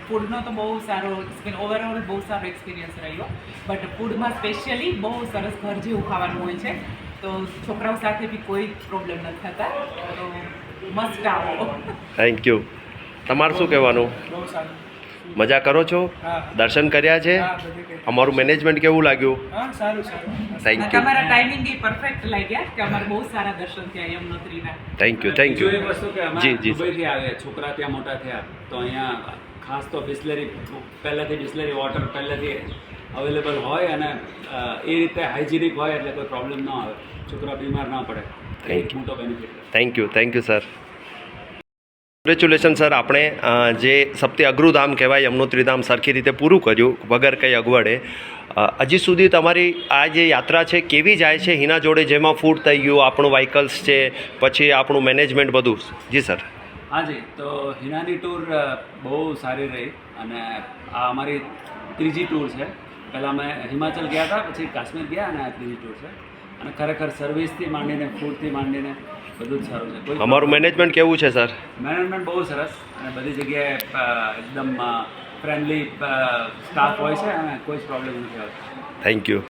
ફૂડનો તો બહુ સારો ઓવરઓલ બહુ સારો એક્સપિરિયન્સ રહ્યો, બટ ફૂડમાં સ્પેશિયલી બહુ સરસ ઘર જેવું ખાવાનું હોય છે, તો છોકરાઓ સાથે બી કોઈ પ્રોબ્લેમ નથી થતા, તો મસ્ટ આવો. Thank you. તમારું શું કહેવાનું? બહુ સારું. મજા કરો છો? હા. દર્શન કર્યા છે? હા, બધે કંઈ. અમારું મેનેજમેન્ટ કેવું લાગ્યું? હા, સારું સારું. Thank you. તમારા ટાઈમિંગ બી પરફેક્ટ લાગ્યા કે અમારે બહુ સારા દર્શન થયા યમનોત્રીના. Thank you. Thank you. બીજું એક વસ્તુ કે અમે જી જી દુબઈથી આવ્યા, છોકરા ત્યાં મોટા થયા, તો અહીંયા ખાસ તો બિસ્લેરી પહેલાંથી બિસ્લેરી વોટર પહેલાંથી અવેલેબલ હોય અને એ રીતે હાઇજીનિક હોય એટલે કોઈ પ્રોબ્લેમ ન આવે, છોકરા બીમાર ના પડે. Thank એક મોટો benefit. Thank you. Thank you sir. Congratulation sir. આપણે જે સૌથી અઘરું ધામ કહેવાય યમનોત્રી ધામ સરખી રીતે પૂરું કર્યું વગર કંઈ અગવડે. હજી સુધી તમારી આ જે યાત્રા છે કેવી જાય છે હિના જોડે, જેમાં ફૂડ થઈ ગયું, આપણું વ્હીકલ્સ છે, પછી આપણું મેનેજમેન્ટ બધું? જી સર. હાજી, તો હિનાની ટૂર બહુ સારી રહી અને આ અમારી ત્રીજી ટૂર છે. પહેલાં અમે હિમાચલ ગયા હતા, પછી કાશ્મીર ગયા અને આ ત્રીજી ટૂર છે. અને ખરેખર સર્વિસથી માંડીને ફૂડથી માંડીને બધું જ સારું છે. કોઈ અમારું મેનેજમેન્ટ કેવું છે સર? મેનેજમેન્ટ બહુ સરસ અને બધી જગ્યાએ એકદમ ફ્રેન્ડલી સ્ટાફ હોય છે અને કોઈ જ પ્રોબ્લેમ નથી આવતો. Thank you.